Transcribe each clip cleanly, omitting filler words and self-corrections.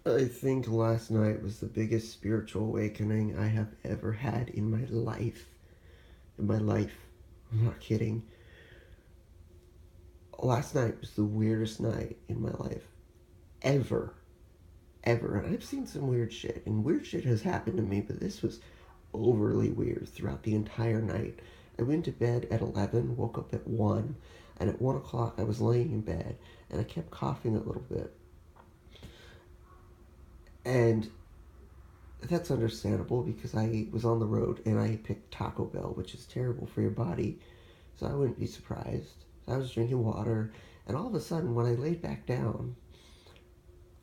I think last night was the biggest spiritual awakening I have ever had in my life. In my life. I'm not kidding. Last night was the weirdest night in my life. Ever. Ever. And I've seen some weird shit, and weird shit has happened to me, but this was overly weird throughout the entire night. I went to bed at 11, woke up at 1, and at 1 o'clock I was laying in bed, and I kept coughing a little bit. And that's understandable because I was on the road and I picked Taco Bell, which is terrible for your body, so I wouldn't be surprised. So I was drinking water, and all of a sudden, when I laid back down,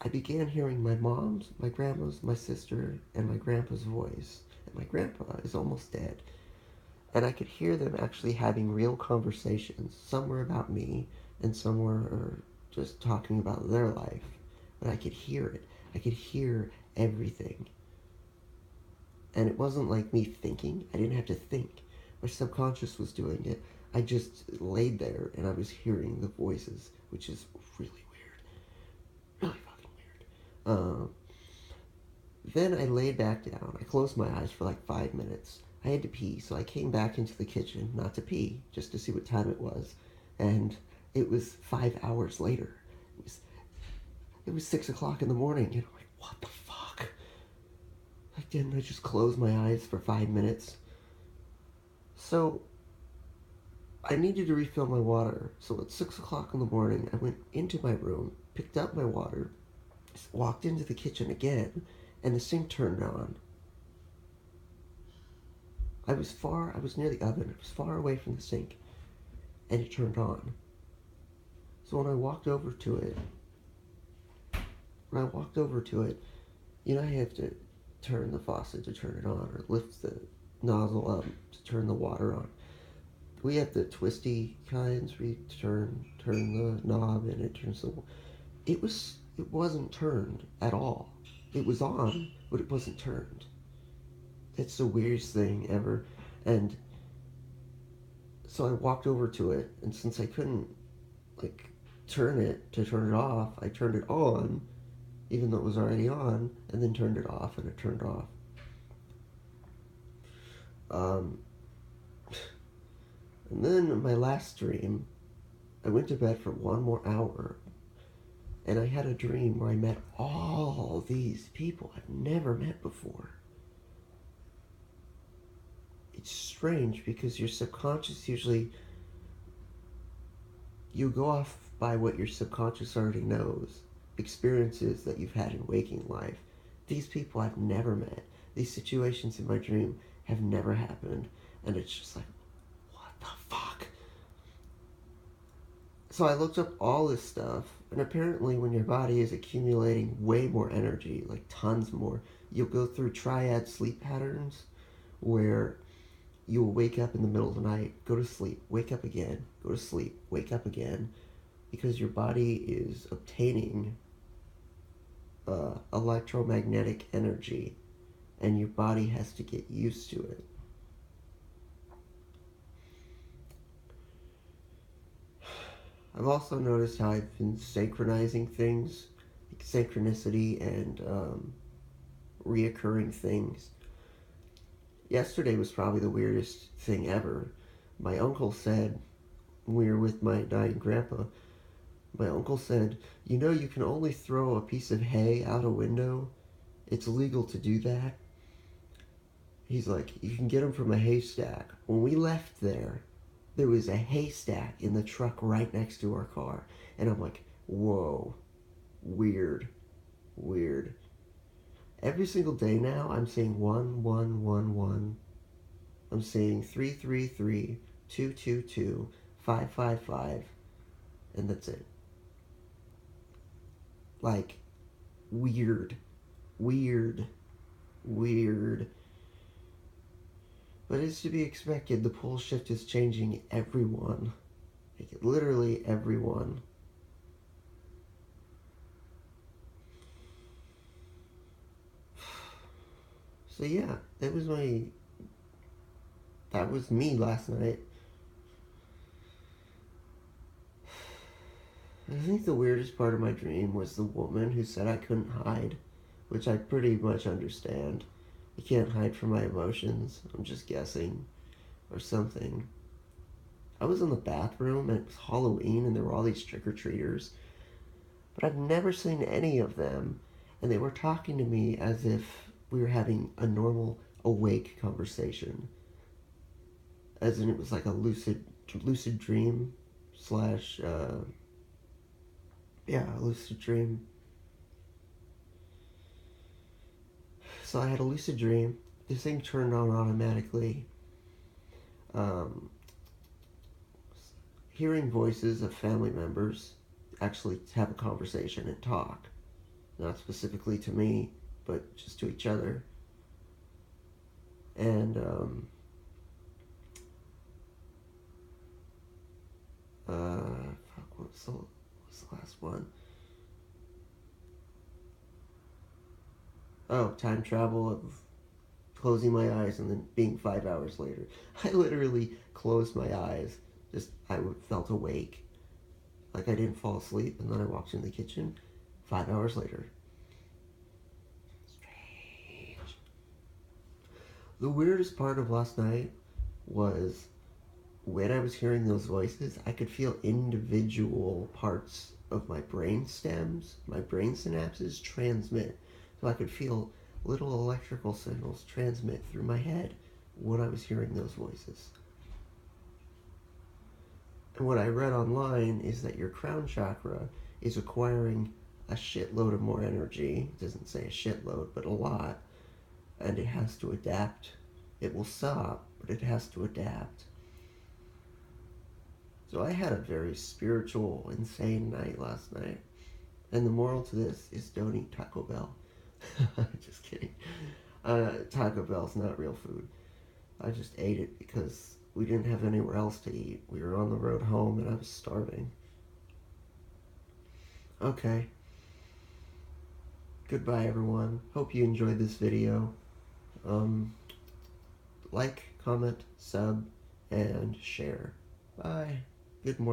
I began hearing my mom's, my grandma's, my sister, and my grandpa's voice. And my grandpa is almost dead. And I could hear them actually having real conversations. Some were about me, and some were just talking about their life. But I could hear it. I could hear everything. And it wasn't like me thinking. I didn't have to think. My subconscious was doing it. I just laid there and I was hearing the voices, which is really weird. Really fucking weird. Then I laid back down. I closed my eyes for like 5 minutes. I had to pee, so I came back into the kitchen, not to pee, just to see what time it was. And it was 5 hours later. It was it was 6 o'clock in the morning, and I'm like, what the fuck? Like, didn't I just close my eyes for 5 minutes? So I needed to refill my water. So at 6 o'clock in the morning, I went into my room, picked up my water, walked into the kitchen again, and the sink turned on. I was near the oven, I was far away from the sink, and it turned on. So when I walked over to it, I have to turn the faucet to turn it on, or lift the nozzle up to turn the water on. We have the twisty kinds where you turn the knob and it turns the. It wasn't turned at all. It was on, but it wasn't turned. It's the weirdest thing ever, and so I walked over to it, and since I couldn't like turn it to turn it off, I turned it on, even though it was already on, and then turned it off, and it turned off. Um, and then my last dream, I went to bed for 1 more hour, and I had a dream where I met all these people I've never met before. It's strange because your subconscious usually, you go off by what your subconscious already knows, experiences that you've had in waking life. These people I've never met, these situations in my dream have never happened, and it's just like, what the fuck? So I looked up all this stuff, and apparently, when your body is accumulating way more energy, like tons more, you'll go through triad sleep patterns where you'll wake up in the middle of the night, go to sleep, wake up again, go to sleep, wake up again, because your body is obtaining electromagnetic energy, and your body has to get used to it. I've also noticed how I've been synchronizing things, like synchronicity and reoccurring things. Yesterday was probably the weirdest thing ever. My uncle said, when we were with my dying grandpa, my uncle said, you can only throw a piece of hay out a window. It's illegal to do that. He's like, you can get them from a haystack. When we left there was a haystack in the truck right next to our car. And I'm like, whoa, weird, weird. Every single day now, I'm saying 1111. I'm saying 333, 222, 555, and that's it. Like, weird, weird, weird. But it's to be expected. The pole shift is changing everyone. Like, literally everyone. So yeah, that was me last night. I think the weirdest part of my dream was the woman who said I couldn't hide. which I pretty much understand. I can't hide from my emotions. I'm just guessing or something. I was in the bathroom and it was Halloween and there were all these trick-or-treaters, but I've never seen any of them, and they were talking to me as if we were having a normal awake conversation, as in it was like a lucid dream slash yeah, lucid dream. So I had a lucid dream. This thing turned on automatically. Um, Hearing voices of family members actually have a conversation and talk, not specifically to me, but just to each other. And fuck, what's the last one? Oh, time travel of closing my eyes and then being 5 hours later. I literally closed my eyes. Just I felt awake, like I didn't fall asleep, and then I walked in the kitchen. 5 hours later. Strange. The weirdest part of last night was when I was hearing those voices, I could feel individual parts of my brain stems, my brain synapses transmit. So I could feel little electrical signals transmit through my head when I was hearing those voices. And what I read online is that your crown chakra is acquiring a shitload of more energy. It doesn't say a shitload, but a lot. And it has to adapt. It will stop, but it has to adapt. So I had a very spiritual, insane night last night. And the moral to this is don't eat Taco Bell. Just kidding. Taco Bell's not real food. I just ate it because we didn't have anywhere else to eat. We were on the road home and I was starving. Okay. Goodbye, everyone. Hope you enjoyed this video. Like, comment, sub, and share. Bye. Good morning.